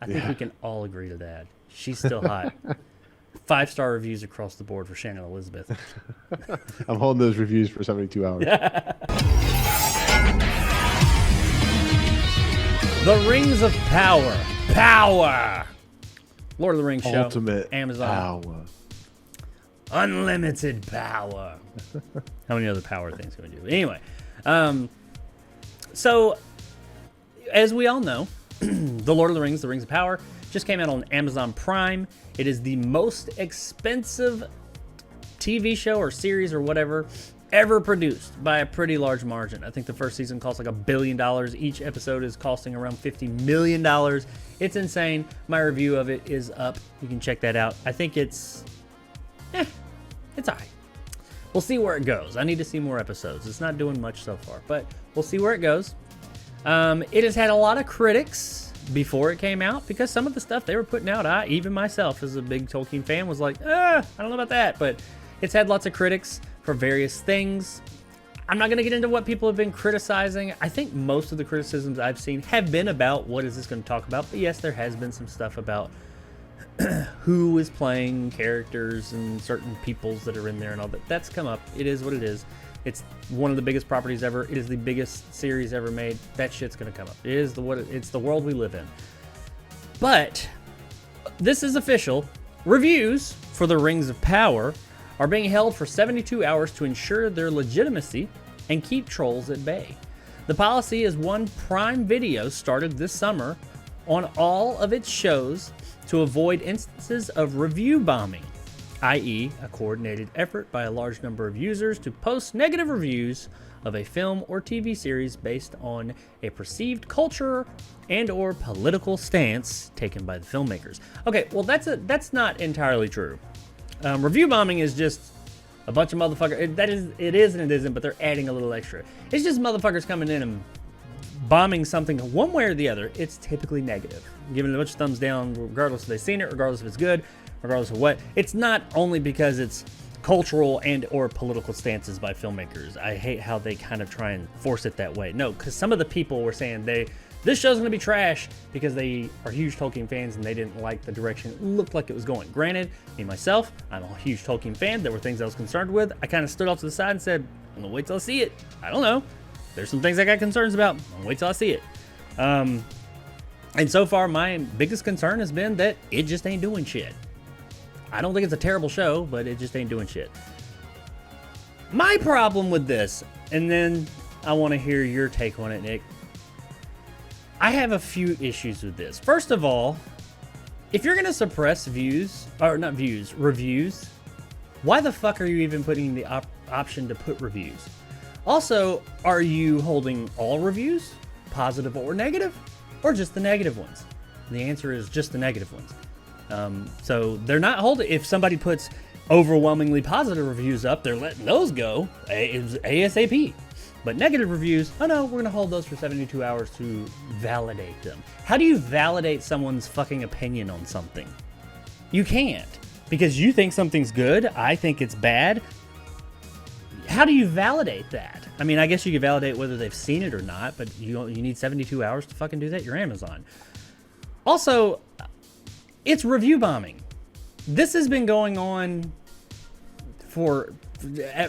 I think we can all agree to that. She's still hot. 5-star reviews across the board for Shannon Elizabeth. I'm holding those reviews for 72 hours. The Rings of Power. Power! Lord of the Rings show. Ultimate Amazon. power. Unlimited power. How many other power things can we do? Anyway, so as we all know, The Lord of the Rings of Power, just came out on Amazon Prime. It is the most expensive TV show or series or whatever ever produced by a pretty large margin. I think the first season cost like $1 billion. Each episode is costing around $50 million. It's insane. My review of it is up. You can check that out. I think it's all right. We'll see where it goes. I need to see more episodes. It's not doing much so far, but we'll see where it goes. It has had a lot of critics before it came out because some of the stuff they were putting out, even myself as a big Tolkien fan was like, I don't know about that, but it's had lots of critics for various things. I'm not going to get into what people have been criticizing. I think most of the criticisms I've seen have been about what is this going to talk about, but yes, there has been some stuff about who is playing characters and certain peoples that are in there and all that. That's come up. It is what it is. It's one of the biggest properties ever. It is the biggest series ever made. That shit's gonna come up. It's the world we live in. But this is official. Reviews for the Rings of Power are being held for 72 hours to ensure their legitimacy and keep trolls at bay. The policy is one Prime Video started this summer on all of its shows to avoid instances of review bombing, i.e. a coordinated effort by a large number of users to post negative reviews of a film or TV series based on a perceived culture and or political stance taken by the filmmakers. Okay, well that's not entirely true. Review bombing is just a bunch of motherfuckers. It is and it isn't, but they're adding a little extra. It's just motherfuckers coming in and bombing something one way or the other. It's typically negative, giving it a bunch of thumbs down regardless if they've seen it, regardless if it's good, regardless of what. It's not only because it's cultural and or political stances by filmmakers. I hate how they kind of try and force it that way. No, because some of the people were saying this show's going to be trash because they are huge Tolkien fans and they didn't like the direction it looked like it was going. Granted, me myself, I'm a huge Tolkien fan. There were things I was concerned with. I kind of stood off to the side and said, I'm going to wait till I see it. I don't know. There's some things I got concerns about. I'll wait till I see it. And so far, my biggest concern has been that it just ain't doing shit. I don't think it's a terrible show, but it just ain't doing shit. My problem with this, and then I want to hear your take on it, Nick. I have a few issues with this. First of all, if you're going to suppress reviews, why the fuck are you even putting the option to put reviews? Also, are you holding all reviews, positive or negative, or just the negative ones? The answer is just the negative ones. So they're not holding, if somebody puts overwhelmingly positive reviews up, they're letting those go ASAP. But negative reviews, oh no, we're going to hold those for 72 hours to validate them. How do you validate someone's fucking opinion on something? You can't. Because you think something's good, I think it's bad. How do you validate that? I mean, I guess you can validate whether they've seen it or not, but you need 72 hours to fucking do that? You're Amazon. Also, it's review bombing. This has been going on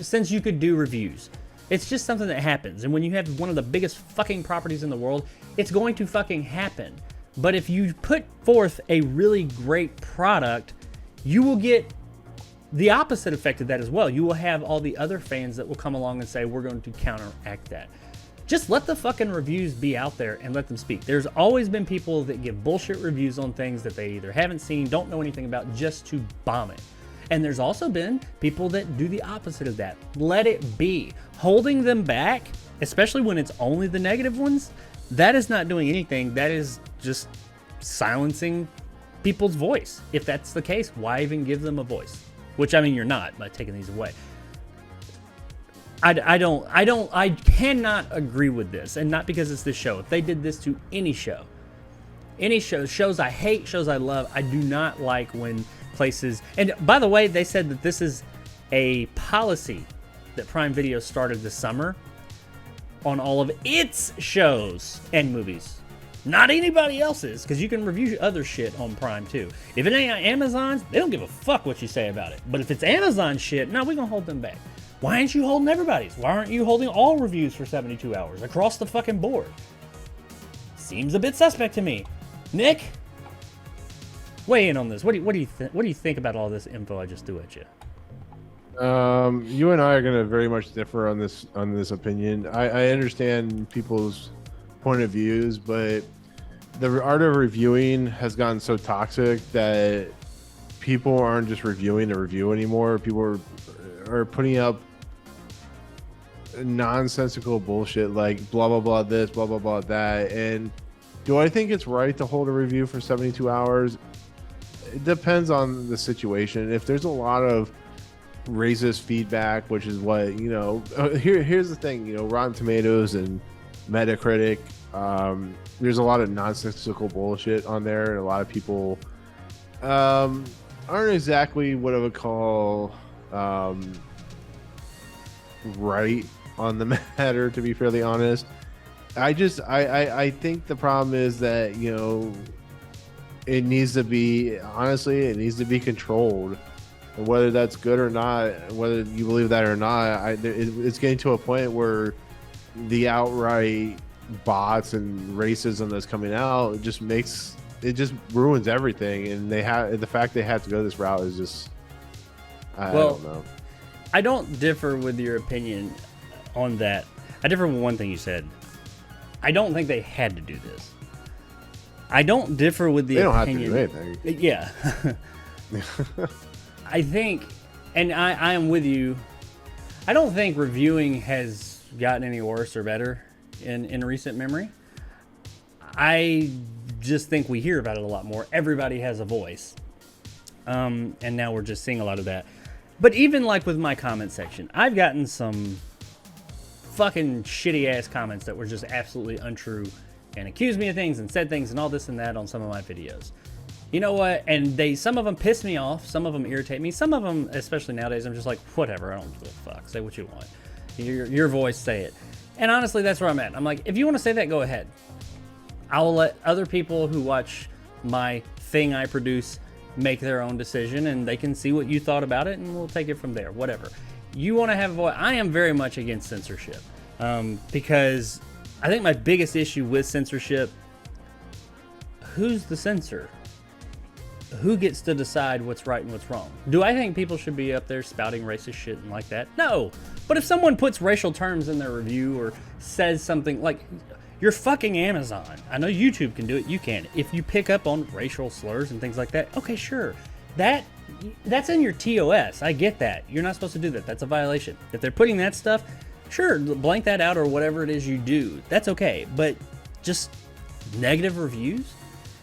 since you could do reviews. It's just something that happens. And when you have one of the biggest fucking properties in the world, it's going to fucking happen. But if you put forth a really great product, you will get the opposite effect of that as well. You will have all the other fans that will come along and say, we're going to counteract that. Just let the fucking reviews be out there and let them speak. There's always been people that give bullshit reviews on things that they either haven't seen, don't know anything about, just to bomb it. And there's also been people that do the opposite of that. Let it be. Holding them back, especially when it's only the negative ones, that is not doing anything. That is just silencing people's voice. If that's the case, why even give them a voice? Which, I mean, you're not by taking these away. I cannot agree with this, and not because it's this show. If they did this to any shows I hate, shows I love, I do not like when places, and by the way, they said that this is a policy that Prime Video started this summer on all of its shows and movies. Not anybody else's, because you can review other shit on Prime too. If it ain't Amazon's, they don't give a fuck what you say about it. But if it's Amazon shit, no, we're gonna hold them back. Why aren't you holding everybody's? Why aren't you holding all reviews for 72 hours across the fucking board? Seems a bit suspect to me. Nick, weigh in on this. What do you think about all this info I just threw at you? You and I are going to very much differ on this opinion. I understand people's point of views, but the art of reviewing has gotten so toxic that people aren't just reviewing a review anymore. People are putting up nonsensical bullshit like blah blah blah this, blah blah blah that. And do I think it's right to hold a review for 72 hours? It depends on the situation. If there's a lot of racist feedback, which is what, you know, here's the thing, you know, Rotten Tomatoes and Metacritic, there's a lot of nonsensical bullshit on there, and a lot of people aren't exactly what I would call right on the matter, to be fairly honest. I think the problem is that, you know, it needs to be controlled. And whether that's good or not, whether you believe that or not, it's getting to a point where the outright bots and racism that's coming out just ruins everything. And the fact they have to go this route is just, I don't know. I don't differ with your opinion on that. I differ with one thing you said. I don't think they had to do this. I don't differ with the opinion. They don't have to do anything. Yeah. I think, and I am with you, I don't think reviewing has gotten any worse or better in recent memory. I just think we hear about it a lot more. Everybody has a voice. And now we're just seeing a lot of that. But even like with my comment section, I've gotten some fucking shitty ass comments that were just absolutely untrue and accused me of things and said things and all this and that on some of my videos. You know what? And some of them piss me off. Some of them irritate me. Some of them, especially nowadays, I'm just like, whatever. I don't give a fuck. Say what you want. Your voice, say it. And honestly, that's where I'm at. I'm like, if you want to say that, go ahead. I will let other people who watch my thing I produce make their own decision, and they can see what you thought about it, and we'll take it from there. Whatever. You want to have a voice. I am very much against censorship because I think my biggest issue with censorship, who's the censor? Who gets to decide what's right and what's wrong? Do I think people should be up there spouting racist shit and like that? No. But if someone puts racial terms in their review or says something like, you're fucking Amazon. I know YouTube can do it. You can. If you pick up on racial slurs and things like that, okay, sure. That's in your TOS. I get that. You're not supposed to do that. That's a violation. If they're putting that stuff, sure, blank that out or whatever it is you do. That's okay. But just negative reviews?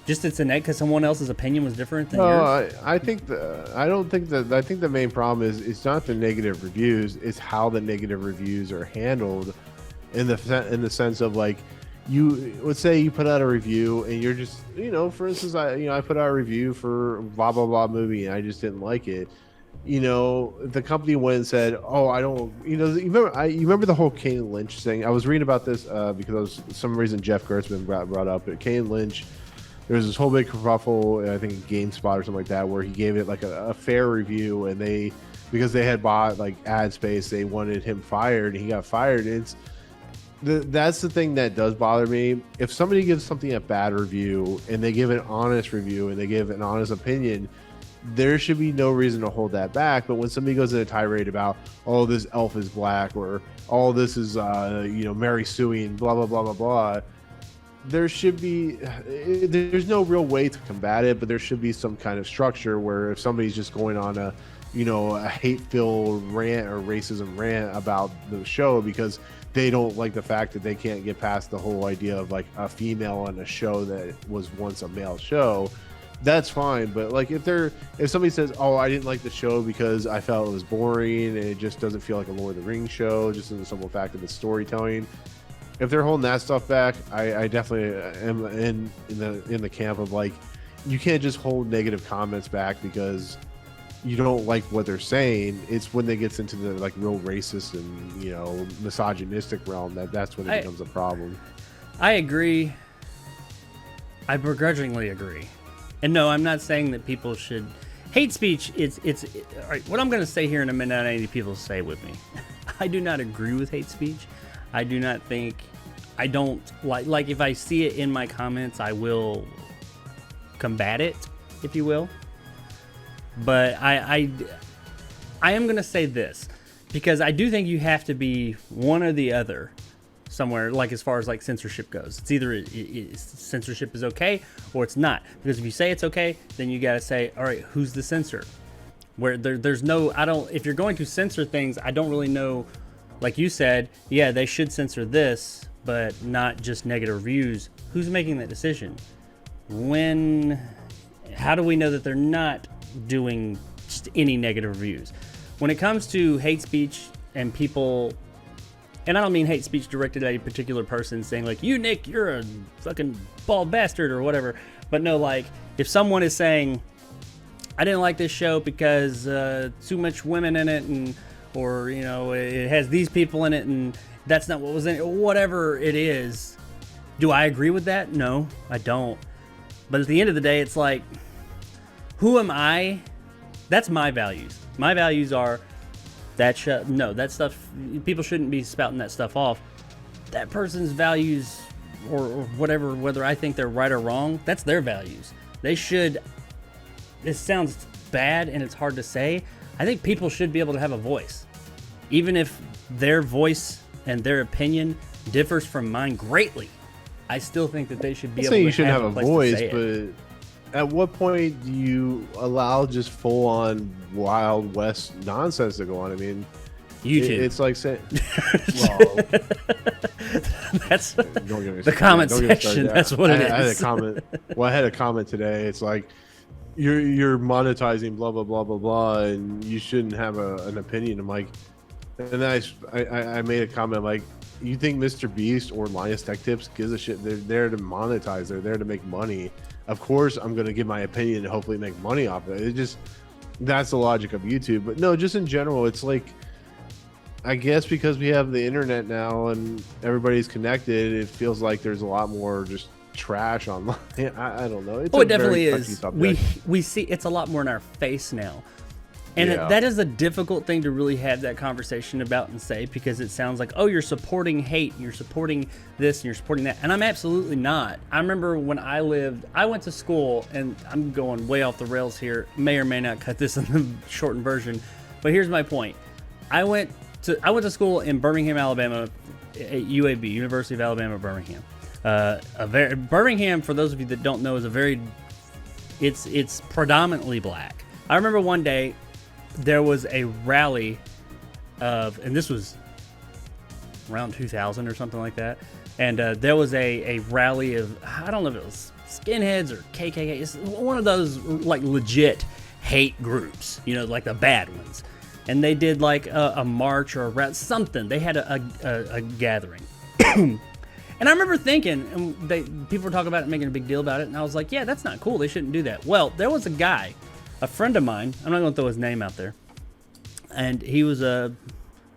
Just it's a net because someone else's opinion was different than yours? I think the main problem is it's not the negative reviews, it's how the negative reviews are handled in the sense of, like, let's say you put out a review and you're just, you know, for instance, I put out a review for blah blah blah movie and I just didn't like it. You know, the company went and said, "Oh, I don't." You know, you remember the whole Kane Lynch thing? I was reading about this because some reason Jeff Gertzman brought up it. Kane Lynch. There was this whole big kerfuffle, I think GameSpot or something like that, where he gave it like a fair review, and because they had bought like ad space, they wanted him fired, and he got fired. That's the thing that does bother me. If somebody gives something a bad review and they give an honest review and they give an honest opinion, there should be no reason to hold that back. But when somebody goes in a tirade about, oh, this elf is black, or all this is Mary suing, blah blah blah blah blah, there's no real way to combat it, but there should be some kind of structure where if somebody's just going on a hate-filled rant or racism rant about the show because they don't like the fact that they can't get past the whole idea of like a female on a show that was once a male show, that's fine. But like if somebody says, oh, I didn't like the show because I felt it was boring and it just doesn't feel like a Lord of the Rings show, just in the simple fact of its storytelling, if they're holding that stuff back, I definitely am in the camp of like, you can't just hold negative comments back because you don't like what they're saying. It's when they gets into the like real racist and misogynistic realm that's when it becomes a problem. I agree. I begrudgingly agree. And no, I'm not saying that people should hate speech. It's all right, what I'm going to say here in a minute. I need people to say with me. I do not agree with hate speech. I do not think. I don't like if I see it in my comments, I will combat it, if you will. But I am going to say this because I do think you have to be one or the other somewhere, like as far as like censorship goes. It's either censorship is okay or it's not. Because if you say it's okay, then you got to say, all right, who's the censor? Where there's no, if you're going to censor things, I don't really know. Like you said, yeah, they should censor this, but not just negative reviews. Who's making that decision? How do we know that they're not doing just any negative reviews? When it comes to hate speech and people, and I don't mean hate speech directed at a particular person saying like, you, Nick, you're a fucking bald bastard or whatever. But no, like if someone is saying, I didn't like this show because too much women in it, or you know, it has these people in it and that's not what was in it, whatever it is. Do I agree with that? No, I don't. But at the end of the day, it's like, who am I? That's my values. My values are that stuff, people shouldn't be spouting that stuff off. That person's values or whatever, whether I think they're right or wrong, that's their values. They should, this sounds bad and it's hard to say, I think people should be able to have a voice. Even if their voice and their opinion differs from mine greatly, I still think that they should be able to you should have a voice, but at what point do you allow just full-on Wild West nonsense to go on? I mean, YouTube. It's like saying, well, that's the comment section. That's what it is. I had a comment. Well, I had a comment today. It's like you're monetizing blah blah blah blah blah, and you shouldn't have an opinion. I'm like, and then I made a comment like, you think Mr. Beast or Linus Tech Tips gives a shit? They're there to monetize. They're there to make money. Of course, I'm going to give my opinion and hopefully make money off of it. It just, that's the logic of YouTube. But no, just in general, it's like, I guess because we have the internet now and everybody's connected, it feels like there's a lot more just trash online. I don't know. It's it definitely is. We see it's a lot more in our face now. And that is a difficult thing to really have that conversation about and say, because it sounds like, oh, you're supporting hate, you're supporting this, and you're supporting that. And I'm absolutely not. I remember when I went to school, and I'm going way off the rails here, may or may not cut this in the shortened version, but here's my point. I went to school in Birmingham, Alabama, at UAB, University of Alabama, Birmingham. Birmingham, for those of you that don't know, is it's predominantly black. I remember one day, there was a rally and this was around 2000 or something like that. And there was a rally of, I don't know if it was skinheads or KKK. It's one of those like legit hate groups, you know, like the bad ones. And they did like a march or something. They had a gathering. And I remember thinking, and people were talking about it, making a big deal about it. And I was like, yeah, that's not cool. They shouldn't do that. Well, there was a guy, a friend of mine, I'm not going to throw his name out there, and he was a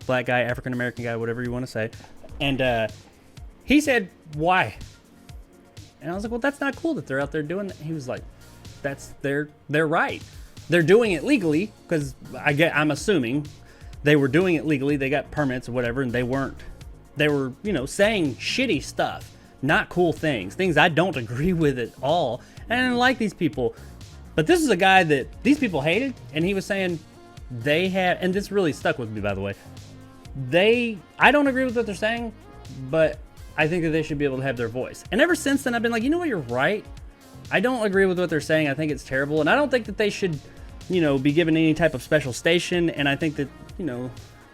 black guy, African-American guy, whatever you want to say, and he said, why? And I was like, well, that's not cool that they're out there doing that. He was like, they're right. They're doing it legally, because I'm assuming they were doing it legally, they got permits or whatever, and they were, you know, saying shitty stuff, not cool things I don't agree with at all, and I didn't like these people. But this is a guy that these people hated, and he was saying they have, and this really stuck with me, by the way. I don't agree with what they're saying, but I think that they should be able to have their voice. And ever since then, I've been like, you know what, you're right. I don't agree with what they're saying. I think it's terrible, and I don't think that they should, you know, be given any type of special station. And I think that, you know,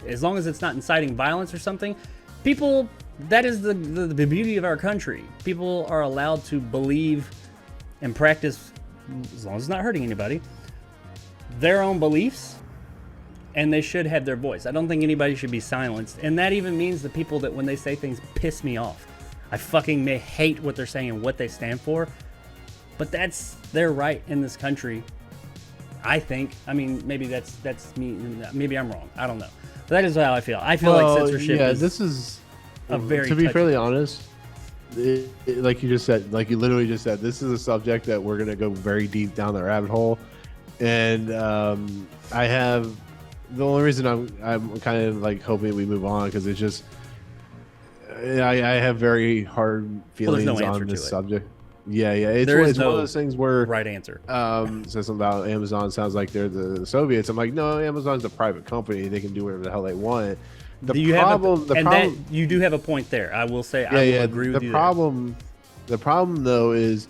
as long as it's not inciting violence or something, people, that is the beauty of our country. People are allowed to believe and practice, as long as it's not hurting anybody, their own beliefs, and they should have their voice. I don't think anybody should be silenced, and that even means the people that when they say things piss me off. I fucking may hate what they're saying and what they stand for, but that's their right in this country, I think. I mean, maybe that's me. Maybe I'm wrong. I don't know. But that is how I feel. I feel like censorship this is a very to be fairly honest, like you just said, like you literally just said, this is a subject that we're gonna go very deep down the rabbit hole, and I have the only reason I'm kind of like hoping we move on because it's just I have very hard feelings no answer on to this it. subject. Yeah, it's There is one of no those things where right answer. says something about Amazon sounds like they're the Soviets. I'm like, no, Amazon's a private company; they can do whatever the hell they want. The you problem, have that you do have a point there. I will say, I will agree with you. The problem though is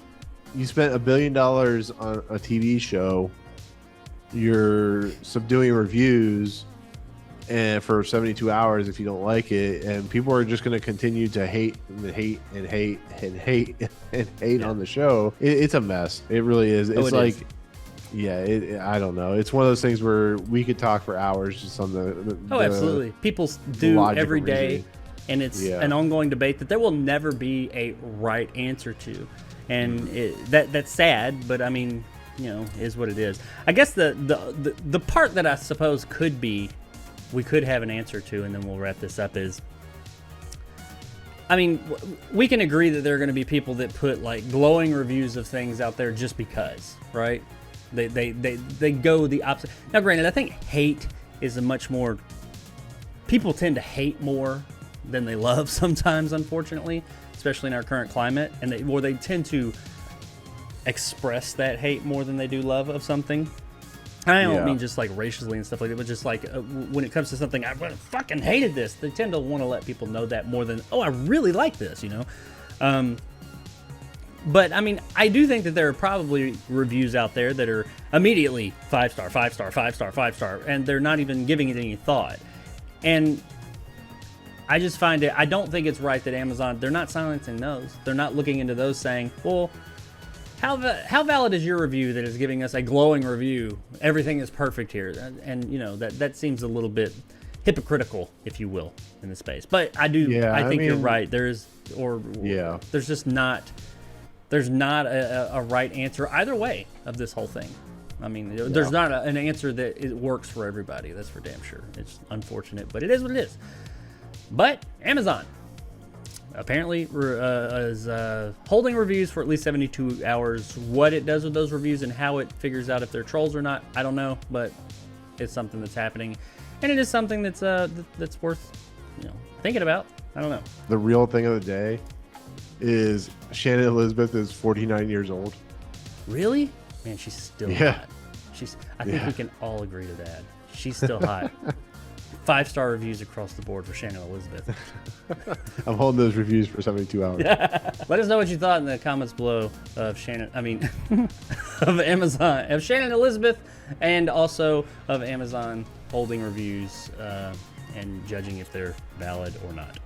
you spent $1 billion on a TV show. You're subduing reviews and for 72 hours if you don't like it, and people are just going to continue to hate and hate and hate and hate and hate on the show. It's a mess. It really is. It's like is. Yeah, I don't know. It's one of those things where we could talk for hours just on the absolutely. People do every day, reasoning. And it's an ongoing debate that there will never be a right answer to, and that's sad. But I mean, is what it is. I guess the part that I suppose we could have an answer to, and then we'll wrap this up, is, I mean, we can agree that there are going to be people that put like glowing reviews of things out there just because, right? They go the opposite. Now, granted, I think hate is a much more, people tend to hate more than they love sometimes, unfortunately, especially in our current climate, and they tend to express that hate more than they do love of something. I don't mean just like racially and stuff like that, but just like when it comes to something, I fucking hated this. They tend to want to let people know that more than, oh, I really like this, But I mean, I do think that there are probably reviews out there that are immediately 5-star, 5-star, 5-star, 5-star, and they're not even giving it any thought. And I just find I don't think it's right that Amazon, they're not silencing those. They're not looking into those saying, well, how valid is your review that is giving us a glowing review? Everything is perfect here. And that seems a little bit hypocritical, if you will, in the space. But I think you're right. There's just not a right answer either way of this whole thing. I mean, there's not an answer that it works for everybody. That's for damn sure. It's unfortunate, but it is what it is. But Amazon apparently is holding reviews for at least 72 hours. What it does with those reviews and how it figures out if they're trolls or not, I don't know, but it's something that's happening, and it is something that's worth thinking about. I don't know. The real thing of the day is Shannon Elizabeth is 49 years old. Really? Man, she's still hot. I think we can all agree to that. She's still hot. 5-star reviews across the board for Shannon Elizabeth. I'm holding those reviews for 72 hours. Let us know what you thought in the comments below of of Amazon, of Shannon Elizabeth, and also of Amazon holding reviews and judging if they're valid or not.